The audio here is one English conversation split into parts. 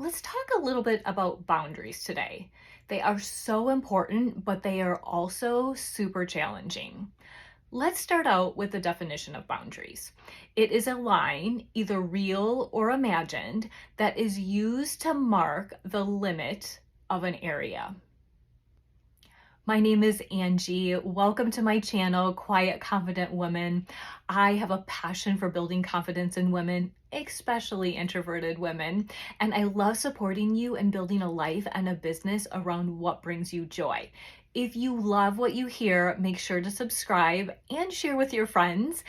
Let's talk a little bit about boundaries today. They are so important, but they are also super challenging. Let's start out with the definition of boundaries. It is a line, either real or imagined, that is used to mark the limit of an area. My name is Angie. Welcome to my channel, Quiet Confident Women. I have a passion for building confidence in women, especially introverted women, and I love supporting you and building a life and a business around what brings you joy. If you love what you hear, make sure to subscribe and share with your friends.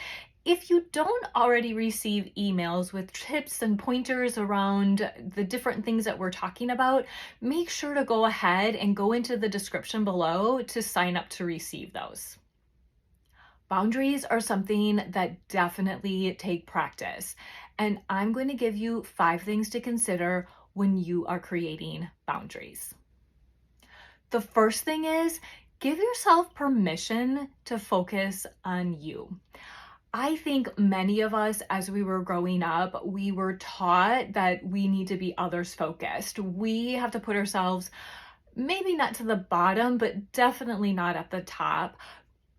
If you don't already receive emails with tips and pointers around the different things that we're talking about, make sure to go ahead and go into the description below to sign up to receive those. Boundaries are something that definitely take practice, and I'm going to give you 5 things to consider when you are creating boundaries. The first thing is give yourself permission to focus on you. I think many of us, as we were growing up, we were taught that we need to be others focused. We have to put ourselves maybe not to the bottom, but definitely not at the top.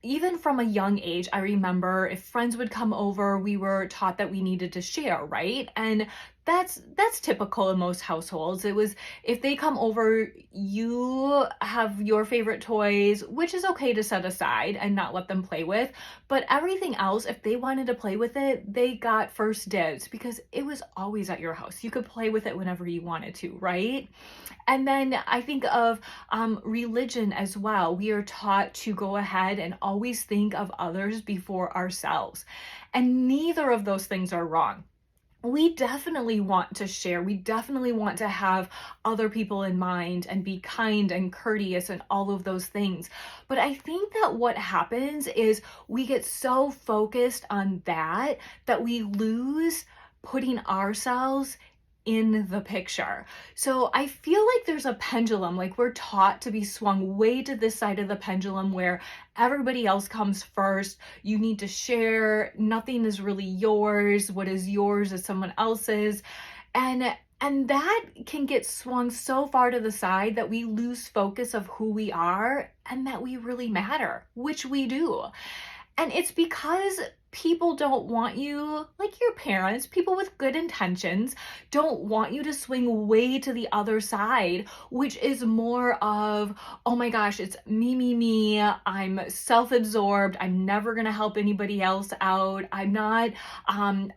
Even from a young age, I remember if friends would come over, we were taught that we needed to share, right? And that's typical in most households. It was if they come over, you have your favorite toys, which is okay to set aside and not let them play with, but everything else, if they wanted to play with it, they got first dibs because it was always at your house. You could play with it whenever you wanted to, right? And then I think of religion as well. We are taught to go ahead and always think of others before ourselves. And neither of those things are wrong. We definitely want to share. We definitely want to have other people in mind and be kind and courteous and all of those things. But I think that what happens is we get so focused on that we lose putting ourselves in the picture. So I feel like there's a pendulum, like we're taught to be swung way to this side of the pendulum where everybody else comes first. You need to share. Nothing is really yours. What is yours is someone else's. And that can get swung so far to the side that we lose focus of who we are and that we really matter, which we do. And it's because people don't want you, like your parents, people with good intentions, don't want you to swing way to the other side, which is more of, oh my gosh, it's me, me, me. I'm self-absorbed. I'm never gonna help anybody else out. I'm not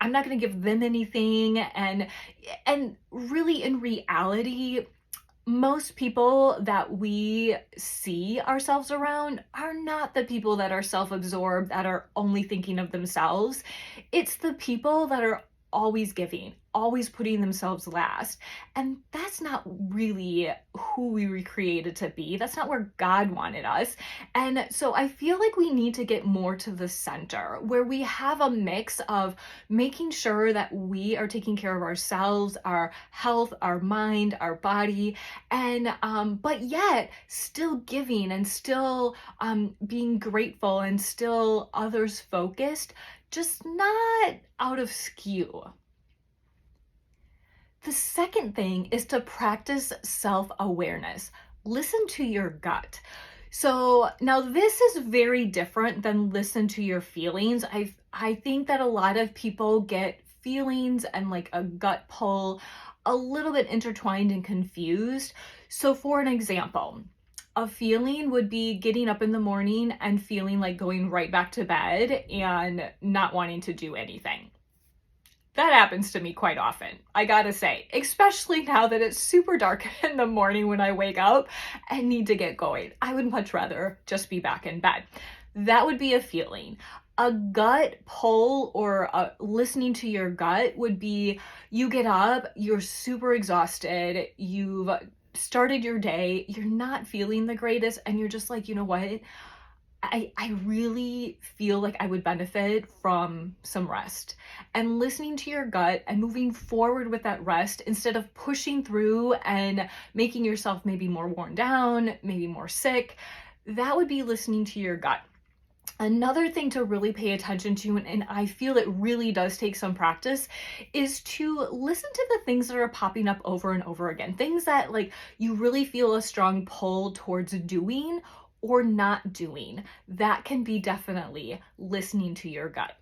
gonna give them anything. And really in reality, most people that we see ourselves around are not the people that are self-absorbed, that are only thinking of themselves. It's the people that are always giving, always putting themselves last. And that's not really who we were created to be. That's not where God wanted us. And so I feel like we need to get more to the center where we have a mix of making sure that we are taking care of ourselves, our health, our mind, our body, and but yet still giving and still being grateful and still others focused, just not out of skew. The second thing is to practice self-awareness. Listen to your gut. So now this is very different than listen to your feelings. I think that a lot of people get feelings and like a gut pull a little bit intertwined and confused. So for an example, a feeling would be getting up in the morning and feeling like going right back to bed and not wanting to do anything. That happens to me quite often, I gotta say, especially now that it's super dark in the morning when I wake up and need to get going. I would much rather just be back in bed. That would be a feeling. A gut pull or listening to your gut would be you get up, you're super exhausted, you've started your day, you're not feeling the greatest, and you're just like, you know what? I really feel like I would benefit from some rest. And listening to your gut and moving forward with that rest instead of pushing through and making yourself maybe more worn down, maybe more sick, that would be listening to your gut. Another thing to really pay attention to, and I feel it really does take some practice, is to listen to the things that are popping up over and over again. Things that like you really feel a strong pull towards doing or not doing. That can be definitely listening to your gut.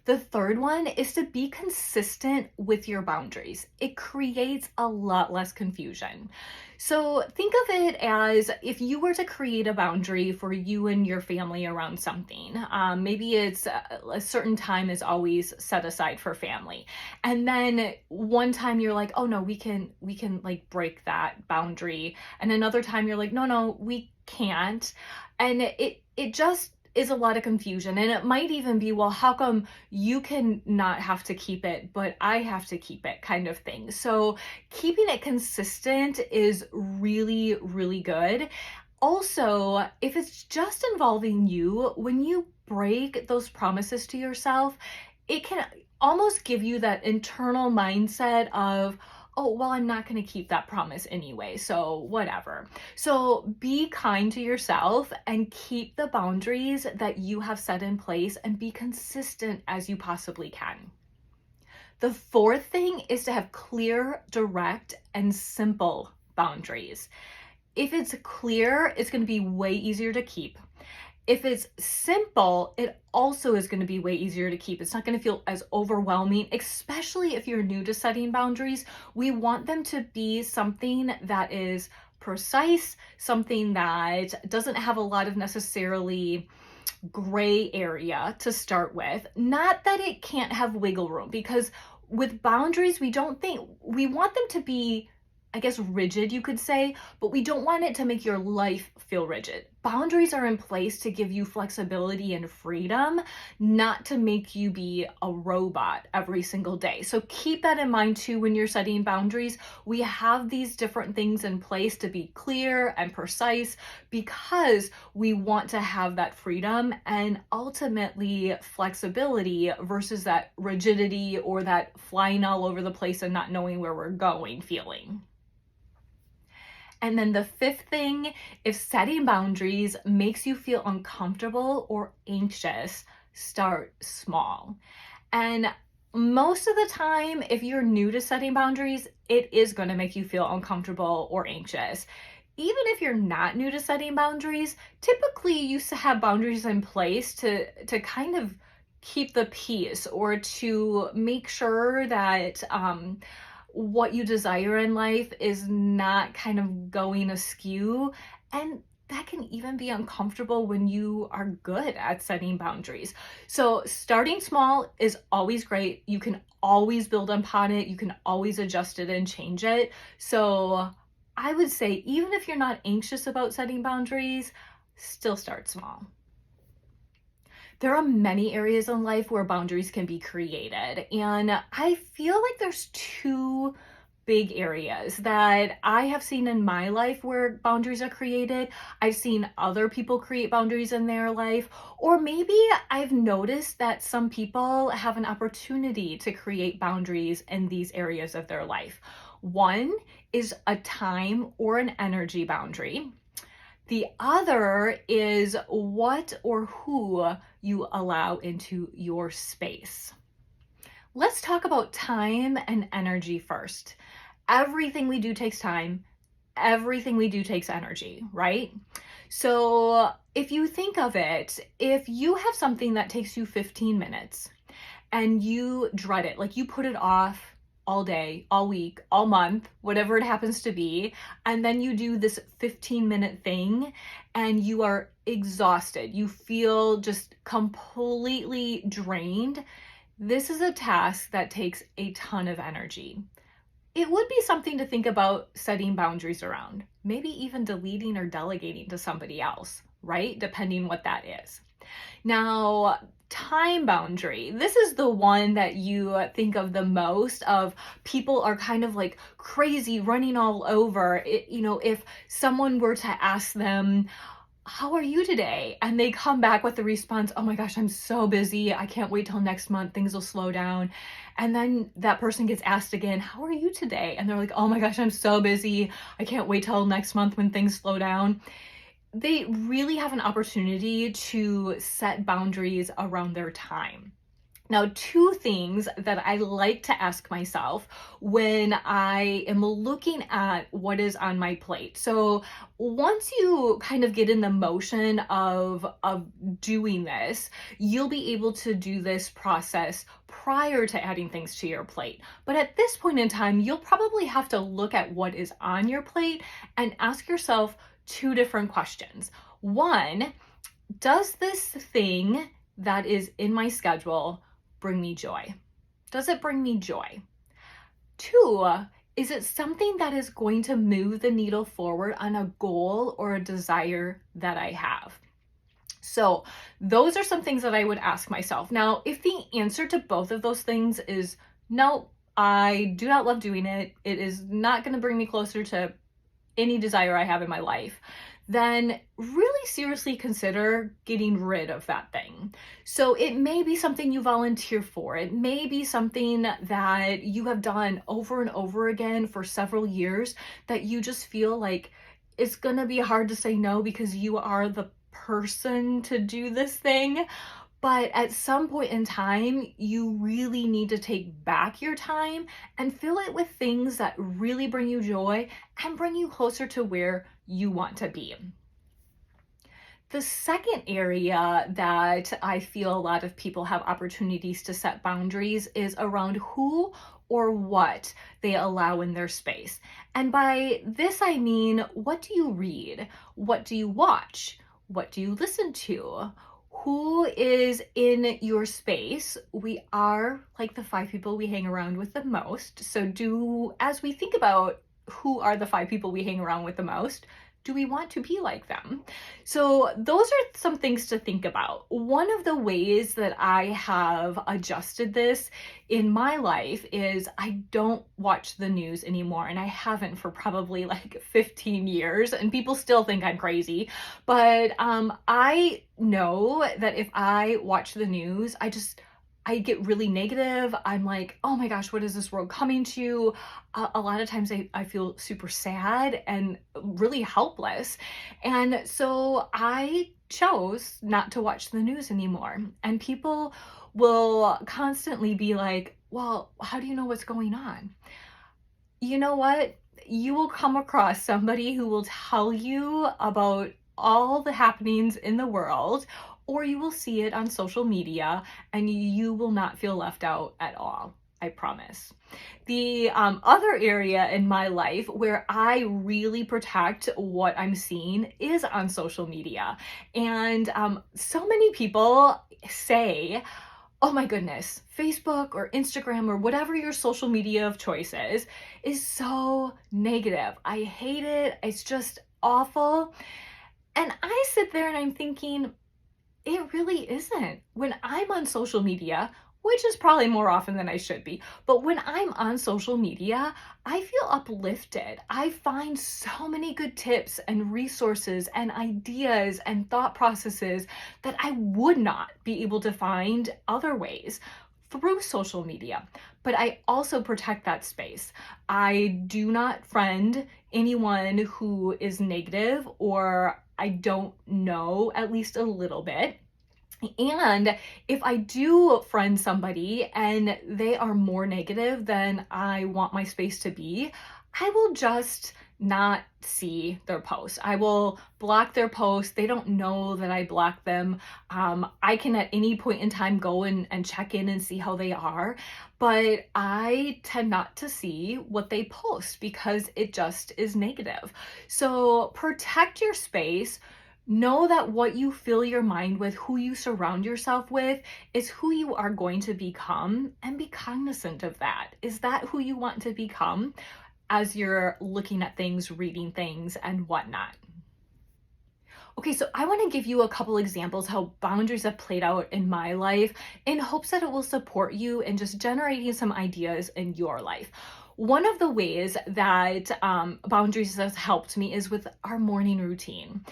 The third one is to be consistent with your boundaries. It creates a lot less confusion. So think of it as if you were to create a boundary for you and your family around something. Maybe it's a certain time is always set aside for family, and then one time you're like, oh no, we can like break that boundary, and another time you're like, no, no, we can't, and it just is a lot of confusion. And it might even be, well, how come you can not have to keep it, but I have to keep it kind of thing. So keeping it consistent is really, really good. Also, if it's just involving you, when you break those promises to yourself, it can almost give you that internal mindset of, oh, well, I'm not going to keep that promise anyway, so whatever. So be kind to yourself and keep the boundaries that you have set in place and be consistent as you possibly can. The fourth thing is to have clear, direct, and simple boundaries. If it's clear, it's going to be way easier to keep. If it's simple, it also is going to be way easier to keep. It's not going to feel as overwhelming, especially if you're new to setting boundaries. We want them to be something that is precise, something that doesn't have a lot of necessarily gray area to start with. Not that it can't have wiggle room, because with boundaries, we want them to be, I guess, rigid, you could say, but we don't want it to make your life feel rigid. Boundaries are in place to give you flexibility and freedom, not to make you be a robot every single day. So keep that in mind too when you're setting boundaries. We have these different things in place to be clear and precise because we want to have that freedom and ultimately flexibility versus that rigidity or that flying all over the place and not knowing where we're going feeling. And then the fifth thing, if setting boundaries makes you feel uncomfortable or anxious, start small. And most of the time, if you're new to setting boundaries, it is going to make you feel uncomfortable or anxious. Even if you're not new to setting boundaries, typically you have boundaries in place to kind of keep the peace or to make sure that what you desire in life is not kind of going askew. And that can even be uncomfortable when you are good at setting boundaries. So starting small is always great. You can always build upon it. You can always adjust it and change it. So I would say, even if you're not anxious about setting boundaries, still start small. There are many areas in life where boundaries can be created. And I feel like there's two big areas that I have seen in my life where boundaries are created. I've seen other people create boundaries in their life, or maybe I've noticed that some people have an opportunity to create boundaries in these areas of their life. One is a time or an energy boundary. The other is what or who you allow into your space. Let's talk about time and energy first. Everything we do takes time. Everything we do takes energy, right? So if you think of it, if you have something that takes you 15 minutes and you dread it, like you put it off all day, all week, all month, whatever it happens to be, and then you do this 15-minute thing and you are exhausted, you feel just completely drained, this is a task that takes a ton of energy. It would be something to think about setting boundaries around, maybe even deleting or delegating to somebody else, right? Depending what that is. Now, time boundary. This is the one that you think of the most of. People are kind of like crazy running all over. If someone were to ask them, how are you today? And they come back with the response, oh my gosh, I'm so busy. I can't wait till next month. Things will slow down. And then that person gets asked again, how are you today? And they're like, oh my gosh, I'm so busy. I can't wait till next month when things slow down. they really have an opportunity to set boundaries around their time. Now, two things that I like to ask myself when I am looking at what is on my plate. So, once you kind of get in the motion of doing this, you'll be able to do this process prior to adding things to your plate. But at this point in time, you'll probably have to look at what is on your plate and ask yourself two different questions. One, does this thing that is in my schedule bring me joy? Does it bring me joy? Two, is it something that is going to move the needle forward on a goal or a desire that I have? So those are some things that I would ask myself. Now, if the answer to both of those things is no, I do not love doing it, it is not going to bring me closer to any desire I have in my life, then really seriously consider getting rid of that thing. So it may be something you volunteer for. It may be something that you have done over and over again for several years that you just feel like it's going to be hard to say no because you are the person to do this thing. But at some point in time, you really need to take back your time and fill it with things that really bring you joy and bring you closer to where you want to be. The second area that I feel a lot of people have opportunities to set boundaries is around who or what they allow in their space. And by this, I mean, what do you read? What do you watch? What do you listen to? Who is in your space? We are like the 5 people we hang around with the most. So as we think about who are the 5 people we hang around with the most, do we want to be like them? So those are some things to think about. One of the ways that I have adjusted this in my life is I don't watch the news anymore, and I haven't for probably like 15 years, and people still think I'm crazy. But I know that if I watch the news, I get really negative. I'm like, oh my gosh, what is this world coming to? A lot of times I feel super sad and really helpless. And so I chose not to watch the news anymore. And people will constantly be like, well, how do you know what's going on? You know what? You will come across somebody who will tell you about all the happenings in the world, or you will see it on social media and you will not feel left out at all. I promise. The other area in my life where I really protect what I'm seeing is on social media. And so many people say, oh my goodness, Facebook or Instagram or whatever your social media of choice is so negative. I hate it. It's just awful. And I sit there and I'm thinking, it really isn't. When I'm on social media, which is probably more often than I should be, but when I'm on social media, I feel uplifted. I find so many good tips and resources and ideas and thought processes that I would not be able to find other ways through social media. But I also protect that space. I do not friend anyone who is negative or I don't know at least a little bit. And if I do friend somebody and they are more negative than I want my space to be, I will just not see their posts. I will block their posts. They don't know that I blocked them. I can at any point in time go and check in and see how they are, but I tend not to see what they post because it just is negative. So protect your space. Know that what you fill your mind with, who you surround yourself with, is who you are going to become, and be cognizant of that. Is that who you want to become as you're looking at things, reading things, and whatnot? Okay, so I want to give you a couple examples how boundaries have played out in my life in hopes that it will support you in just generating some ideas in your life. One of the ways that boundaries has helped me is with our morning routine.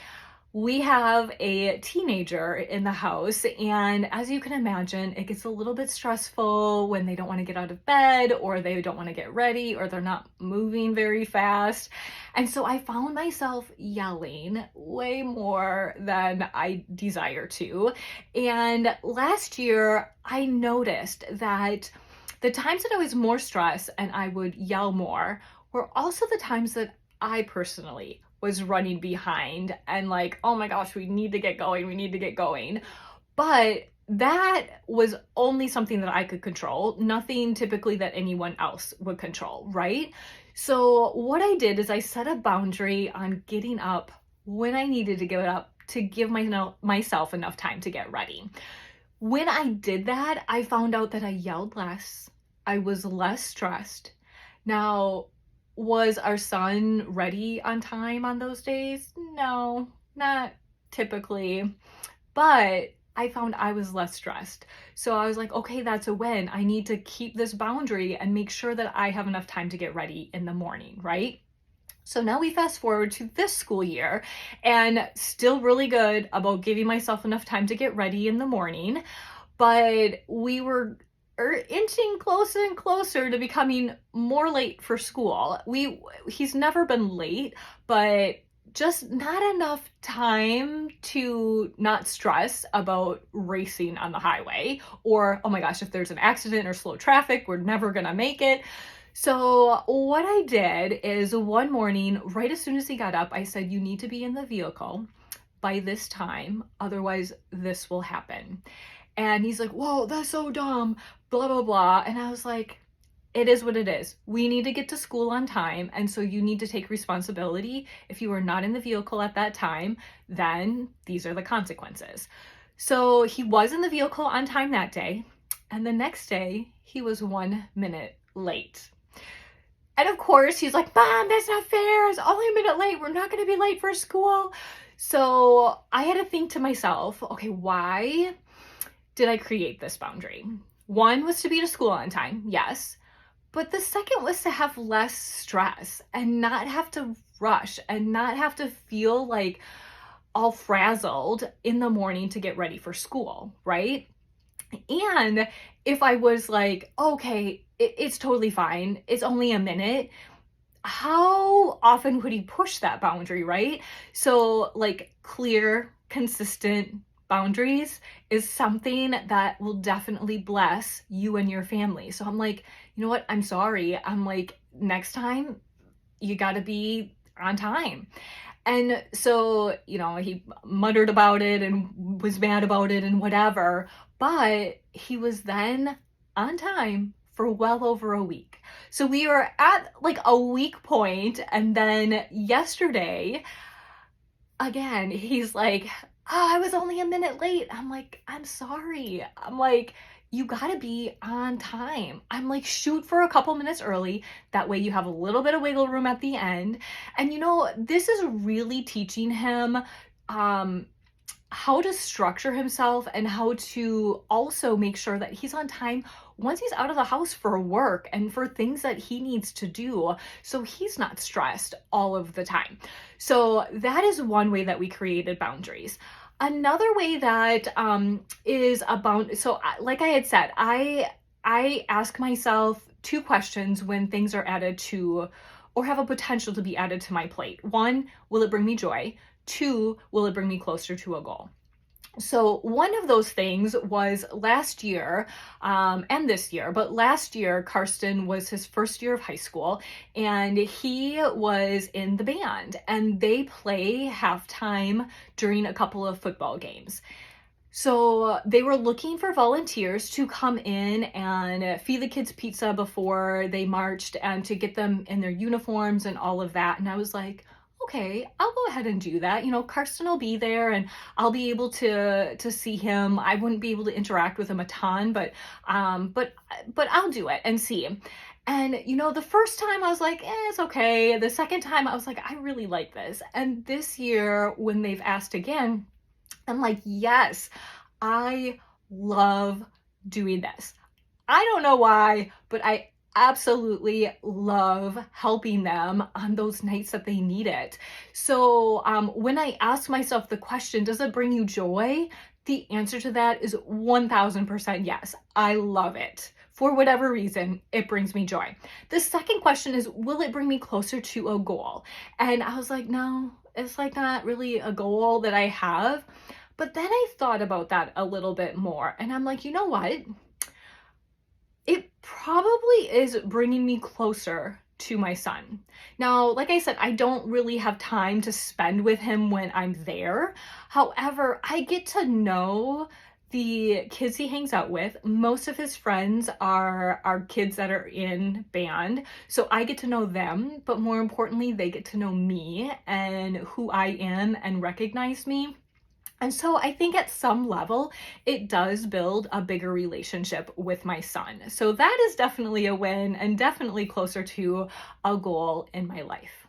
We have a teenager in the house, and as you can imagine, it gets a little bit stressful when they don't want to get out of bed, or they don't want to get ready, or they're not moving very fast. And so I found myself yelling way more than I desire to. And last year, I noticed that the times that I was more stressed and I would yell more were also the times that I personally was running behind and like, oh my gosh, we need to get going, we need to get going. But that was only something that I could control, nothing typically that anyone else would control, right? So what I did is I set a boundary on getting up when I needed to get up to give myself enough time to get ready. When I did that, I found out that I yelled less. I was less stressed. Now, was our son ready on time on those days? No, not typically. But I found I was less stressed. So I was like, okay, that's a win. I need to keep this boundary and make sure that I have enough time to get ready in the morning, right? So now we fast forward to this school year and still really good about giving myself enough time to get ready in the morning. But we were inching closer and closer to becoming more late for school. He's never been late, but just not enough time to not stress about racing on the highway or, oh my gosh, if there's an accident or slow traffic, we're never gonna make it. So what I did is one morning, right as soon as he got up, I said, you need to be in the vehicle by this time, otherwise this will happen. And he's like, whoa, that's so dumb, blah, blah, blah. And I was like, it is what it is. We need to get to school on time. And so you need to take responsibility. If you are not in the vehicle at that time, then these are the consequences. So he was in the vehicle on time that day. And the next day, he was 1 minute late. And of course, he's like, Mom, that's not fair. It's only a minute late. We're not going to be late for school. So I had to think to myself, okay, why did I create this boundary? One was to be to school on time, yes. But the second was to have less stress and not have to rush and not have to feel like all frazzled in the morning to get ready for school, right? And if I was like, okay, it's totally fine, it's only a minute, how often would he push that boundary, right? So, like, clear, consistent boundaries is something that will definitely bless you and your family. So I'm like, you know what? I'm sorry. I'm like, next time you got to be on time. And so, he muttered about it and was mad about it and whatever, but he was then on time for well over a week. So we were at like a week point, and then yesterday, again, he's like, oh, I was only a minute late. I'm like, I'm sorry. I'm like, you gotta be on time. I'm like, shoot for a couple minutes early. That way you have a little bit of wiggle room at the end. And this is really teaching him how to structure himself and how to also make sure that he's on time once he's out of the house for work and for things that he needs to do, so he's not stressed all of the time. So that is one way that we created boundaries. Another way that is about, so like I had said, I ask myself two questions when things are added to or have a potential to be added to my plate. One, will it bring me joy? Two, will it bring me closer to a goal? So one of those things was last year and this year, but last year, Karsten was his first year of high school and he was in the band and they play halftime during a couple of football games. So they were looking for volunteers to come in and feed the kids pizza before they marched and to get them in their uniforms and all of that. And I was like, okay, I'll go ahead and do that. Karsten will be there and I'll be able to see him. I wouldn't be able to interact with him a ton, but I'll do it and see him. And the first time I was like, it's okay. The second time I was like, I really like this. And this year when they've asked again, I'm like, yes, I love doing this. I don't know why, but I absolutely love helping them on those nights that they need it. So when I ask myself the question, does it bring you joy? The answer to that is 1000% yes. I love it. For whatever reason, it brings me joy. The second question is, will it bring me closer to a goal? And I was like, no, it's like not really a goal that I have. But then I thought about that a little bit more. And I'm like, you know what? It probably is bringing me closer to my son. Now, like I said, I don't really have time to spend with him when I'm there. However, I get to know the kids he hangs out with. Most of his friends are kids that are in band. So I get to know them, but more importantly, they get to know me and who I am and recognize me. And so I think at some level, it does build a bigger relationship with my son. So that is definitely a win and definitely closer to a goal in my life.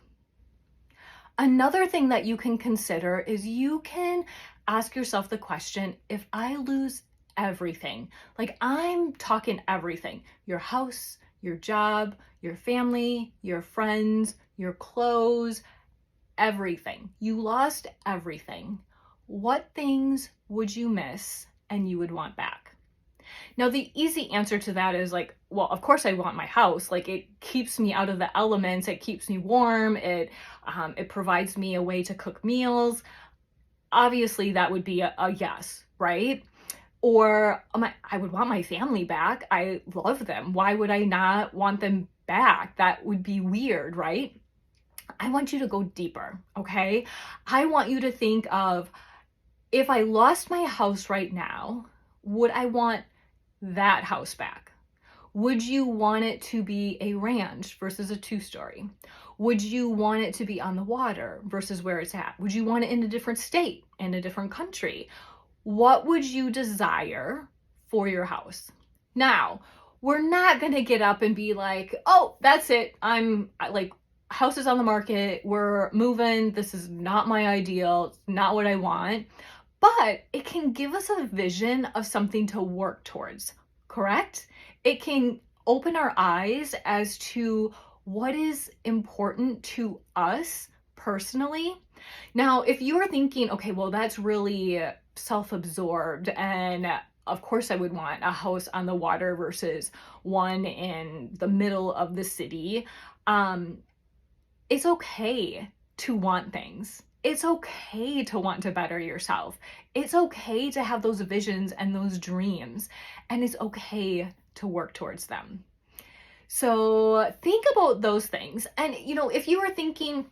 Another thing that you can consider is you can ask yourself the question, if I lose everything, like I'm talking everything, your house, your job, your family, your friends, your clothes, everything. You lost everything. What things would you miss and you would want back? Now, the easy answer to that is like, well, of course I want my house. Like it keeps me out of the elements. It keeps me warm. It provides me a way to cook meals. Obviously, that would be a yes, right? Or I would want my family back. I love them. Why would I not want them back? That would be weird, right? I want you to go deeper, okay? I want you to think of, if I lost my house right now, would I want that house back? Would you want it to be a ranch versus a 2-story? Would you want it to be on the water versus where it's at? Would you want it in a different state, in a different country? What would you desire for your house? Now, we're not going to get up and be like, oh, that's it. I'm like, house is on the market. We're moving. This is not my ideal. It's not what I want. But it can give us a vision of something to work towards, correct? It can open our eyes as to what is important to us personally. Now, if you're thinking, okay, well, that's really self-absorbed, and of course I would want a house on the water versus one in the middle of the city, it's okay to want things. It's okay to want to better yourself. It's okay to have those visions and those dreams, and it's okay to work towards them. So think about those things. And if you were thinking,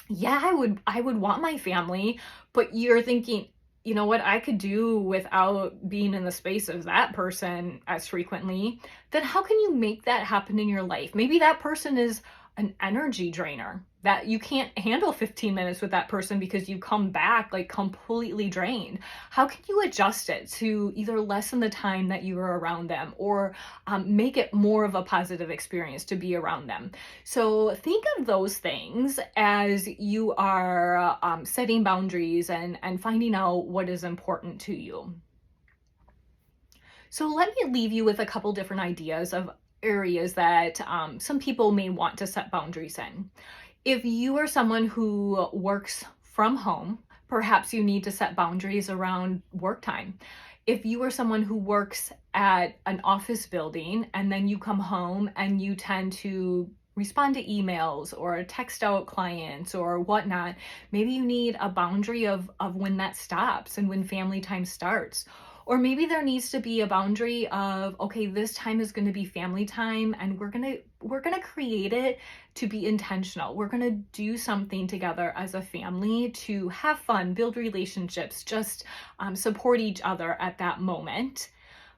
yeah, I would want my family, but you're thinking, you know what I could do without being in the space of that person as frequently, then how can you make that happen in your life? Maybe that person is an energy drainer, that you can't handle 15 minutes with that person because you come back like completely drained. How can you adjust it to either lessen the time that you are around them or make it more of a positive experience to be around them? So think of those things as you are setting boundaries and finding out what is important to you. So let me leave you with a couple different ideas of areas that some people may want to set boundaries in. If you are someone who works from home, perhaps you need to set boundaries around work time. If you are someone who works at an office building and then you come home and you tend to respond to emails or text out clients or whatnot, maybe you need a boundary of when that stops and when family time starts. Or maybe there needs to be a boundary of, okay, this time is going to be family time, and we're going to create it to be intentional. We're going to do something together as a family to have fun, build relationships, just support each other at that moment.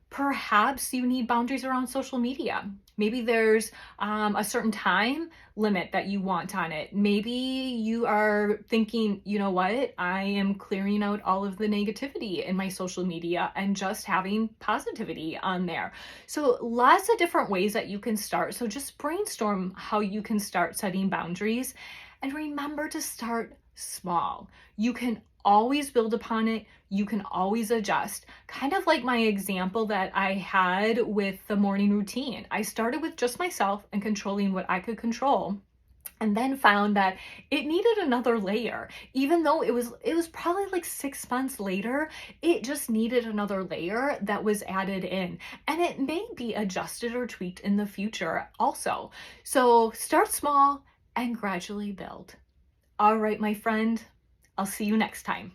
Perhaps you need boundaries around social media. Maybe there's a certain time limit that you want on it. Maybe you are thinking, you know what, I am clearing out all of the negativity in my social media and just having positivity on there. So lots of different ways that you can start. So just brainstorm how you can start setting boundaries, and remember to start small. You can always build upon it. You can always adjust. Kind of like my example that I had with the morning routine. I started with just myself and controlling what I could control, and then found that it needed another layer. Even though it was probably like 6 months later, it just needed another layer that was added in, and it may be adjusted or tweaked in the future also. So start small and gradually build. All right, my friend, I'll see you next time.